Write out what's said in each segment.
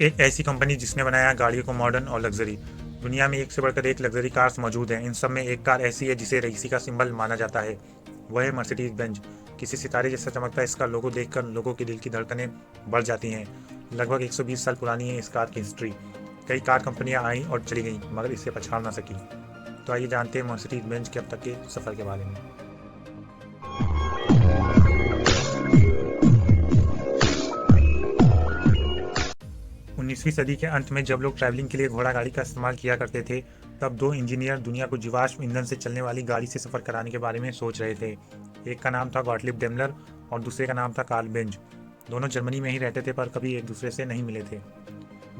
एक ऐसी कंपनी जिसने बनाया गाड़ियों को मॉडर्न और लग्जरी। दुनिया में एक से बढ़कर एक लग्जरी कार्स मौजूद हैं। इन सब में एक कार ऐसी है जिसे रईसी का सिंबल माना जाता है। वह है मर्सिडीज बेंज। किसी सितारे जैसा चमकता इसका लोगो देखकर लोगों के दिल की धड़कनें बढ़ जाती हैं। लगभग 120 साल पुरानी है इस कार की हिस्ट्री। कई कार कंपनियां आई और चली गईं मगर इसे पछाड़ ना सकी। तो आइए जानते हैं मर्सिडीज बेंज के अब तक के सफर के बारे में। 19वीं सदी के अंत में जब लोग ट्रैवलिंग के लिए घोड़ा गाड़ी का इस्तेमाल किया करते थे, तब दो इंजीनियर दुनिया को जीवाश्म ईंधन से चलने वाली गाड़ी से सफर कराने के बारे में सोच रहे थे। एक का नाम था गॉटलिब डेमलर और दूसरे का नाम था कार्ल बेंज। दोनों जर्मनी में ही रहते थे पर कभी एक दूसरे से नहीं मिले थे।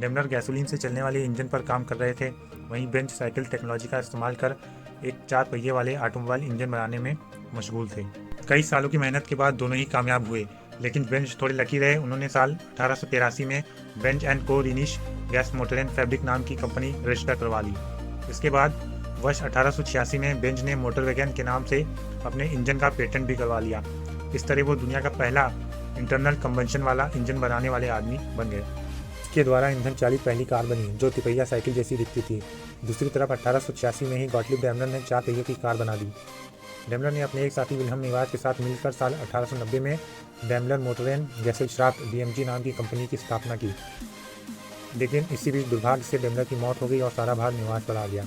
डेमलर गैसोलीन से चलने वाले इंजन पर काम कर रहे थे, वहीं बेंज साइकिल टेक्नोलॉजी का इस्तेमाल कर एक 4 पहिए वाले ऑटोमोबाइल इंजन बनाने में मशगूल थे। कई सालों की मेहनत के बाद दोनों ही कामयाब हुए, लेकिन बेंज थोड़े लकी रहे। उन्होंने साल 1883 में बेंज एंड को रिनिश गैस मोटर एंड फैब्रिक नाम की कंपनी रजिस्टर करवा ली। इसके बाद वर्ष 1886 में बेंज ने मोटर वैगन के नाम से अपने इंजन का पेटेंट भी करवा लिया। इस तरह वो दुनिया का पहला इंटरनल कंबंशन वाला इंजन बनाने वाले आदमी बन गए। इसके द्वारा ईंधन चालित पहली कार बनी जो तिपहिया साइकिल जैसी दिखती थी। दूसरी तरफ 1886 में ही गॉटलिब डेमलर ने 4 पहियों की कार बना दी। डेमलर ने अपने एक साथी विल्हम निवास के साथ मिलकर साल 1890 में डेमलर मोटर एंड गैसेलश्राफ्ट डीएमजी नाम की कंपनी की स्थापना की। लेकिन इसी बीच दुर्भाग्य से डेमलर की मौत हो गई और सारा भार निवास पर आ गया।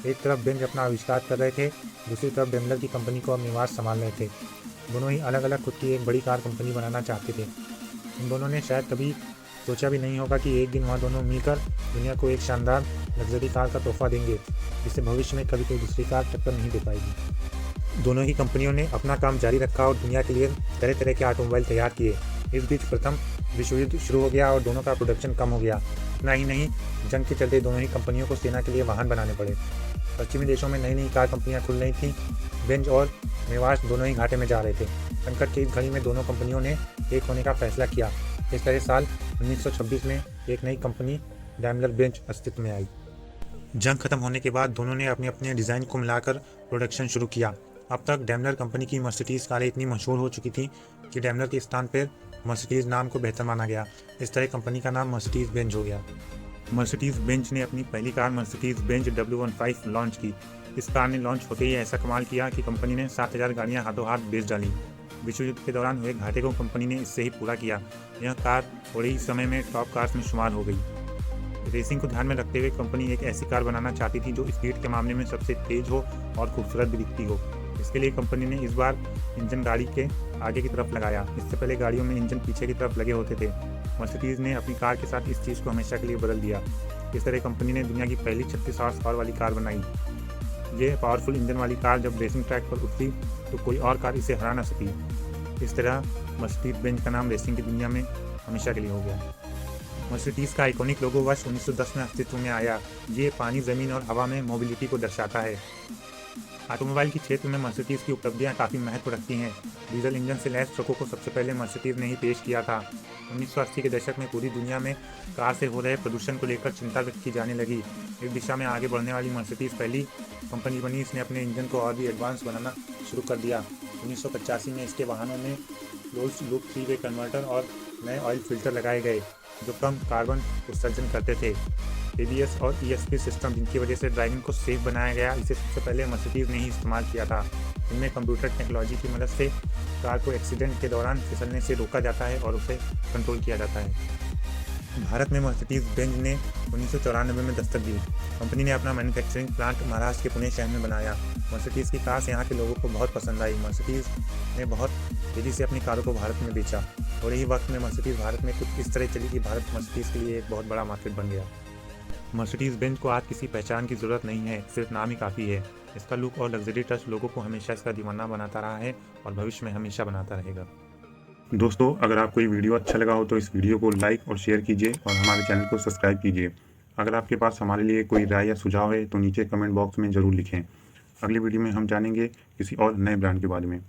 एक तरफ बेंज अपना आविष्कार कर रहे थे, दूसरी तरफ डेमलर की कंपनी को अब निवास संभाल रहे थे। दोनों ही अलग अलग खुद की एक बड़ी कार कंपनी बनाना चाहते थे। इन दोनों ने शायद कभी सोचा भी नहीं होगा कि एक दिन वहाँ दोनों मिलकर दुनिया को एक शानदार लग्जरी कार का तोहफा देंगे जिसे भविष्य में कभी कोई दूसरी कार टक्कर नहीं दे पाएगी। दोनों ही कंपनियों ने अपना काम जारी रखा और दुनिया के लिए तरह तरह के ऑटोमोबाइल तैयार किए। इस बीच प्रथम विश्व युद्ध शुरू हो गया और दोनों का प्रोडक्शन कम हो गया। इतना ही नहीं, जंग के चलते दोनों ही कंपनियों को सेना के लिए वाहन बनाने पड़े। पश्चिमी देशों में नई नई कार कंपनियां खुल रही थीं। बेंज और मेवाश दोनों ही घाटे में जा रहे थे। संकट की इस घड़ी में दोनों कंपनियों ने एक होने का फैसला किया। इस तरह साल 1926 में एक नई कंपनी डैमलर बेंज अस्तित्व में आई। जंग खत्म होने के बाद दोनों ने अपने अपने डिज़ाइन को मिलाकर प्रोडक्शन शुरू किया। अब तक डैमलर कंपनी की मर्सिडीज़ कारें इतनी मशहूर हो चुकी थी कि डैमलर के स्थान पर मर्सिडीज़ नाम को बेहतर माना गया। इस तरह कंपनी का नाम मर्सिडीज़ बेंज हो गया। मर्सिडीज़ बेंज ने अपनी पहली car Mercedes Benz W15 launch की। इस कार ने लॉन्च होते ही ऐसा कमाल किया कि कंपनी ने 7,000 गाड़ियां हाथों हाथ बेच डाली। विश्व युद्ध के दौरान हुए घाटे को कंपनी ने इससे ही पूरा किया। यह कार थोड़े ही समय में टॉप कार्स में शुमार हो गई। रेसिंग को ध्यान में रखते हुए कंपनी एक ऐसी कार बनाना चाहती थी जो स्पीड के मामले में सबसे तेज हो और खूबसूरत भी दिखती हो। इसके लिए कंपनी ने इस बार इंजन गाड़ी के आगे की तरफ लगाया। इससे पहले गाड़ियों में इंजन पीछे की तरफ लगे होते थे। मर्सिडीज़ ने अपनी कार के साथ इस चीज़ को हमेशा के लिए बदल दिया। इस तरह कंपनी ने दुनिया की पहली 36 हॉर्स पावर वाली कार बनाई। ये पावरफुल इंजन वाली कार जब रेसिंग ट्रैक पर उतरी तो कोई और कार इसे हरा ना सकी। इस तरह मर्सिडीज बेंज का नाम रेसिंग की दुनिया में हमेशा के लिए हो गया। मर्सिडीज़ का आइकॉनिक लोगो वर्ष 1910 में अस्तित्व में आया। ये पानी, ज़मीन और हवा में मोबिलिटी को दर्शाता है। ऑटोमोबाइल के क्षेत्र में मर्सिडीज़ की उपलब्धियां काफ़ी महत्व रखती हैं। डीजल इंजन से लैस ट्रकों को सबसे पहले मर्सिडीज़ ने ही पेश किया था। 1980 के दशक में पूरी दुनिया में कार से हो रहे प्रदूषण को लेकर चिंता व्यक्त की जाने लगी। इस दिशा में आगे बढ़ने वाली मर्सिडीज़ पहली कंपनी बनी। इसने अपने इंजन को और भी एडवांस बनाना शुरू कर दिया। 1985 में इसके वाहनों में क्लोज्ड लूप 3-वे कन्वर्टर और नए ऑयल फिल्टर लगाए गए जो कम कार्बन उत्सर्जन करते थे। ABS और ESP सिस्टम जिनकी वजह से ड्राइविंग को सेफ बनाया गया, इसे सबसे पहले मर्सिडीज़ ने ही इस्तेमाल किया था। इनमें कंप्यूटर टेक्नोलॉजी की मदद से कार को एक्सीडेंट के दौरान फिसलने से रोका जाता है और उसे कंट्रोल किया जाता है। भारत में मर्सिडीज़ बेंज ने 1994 में दस्तक दी। कंपनी ने अपना मैन्युफैक्चरिंग प्लांट महाराष्ट्र के पुणे शहर में बनाया। मर्सिडीज़ की कार यहाँ के लोगों को बहुत पसंद आई। मर्सिडीज़ ने बहुत तेज़ी से अपनी कारों को भारत में बेचा। थोड़े ही वक्त में मर्सिडीज़ भारत में कुछ इस तरह चली कि भारत मर्सिडीज़ के लिए एक बहुत बड़ा मार्केट बन गया। मर्सिडीज़ बेंज को आज किसी पहचान की ज़रूरत नहीं है, सिर्फ नाम ही काफ़ी है। इसका लुक और लग्जरी टच लोगों को हमेशा इसका दीवाना बनाता रहा है और भविष्य में हमेशा बनाता रहेगा। दोस्तों, अगर आपको ये वीडियो अच्छा लगा हो तो इस वीडियो को लाइक और शेयर कीजिए और हमारे चैनल को सब्सक्राइब कीजिए। अगर आपके पास हमारे लिए कोई राय या सुझाव है तो नीचे कमेंट बॉक्स में ज़रूर लिखें। अगली वीडियो में हम जानेंगे किसी और नए ब्रांड के बारे में।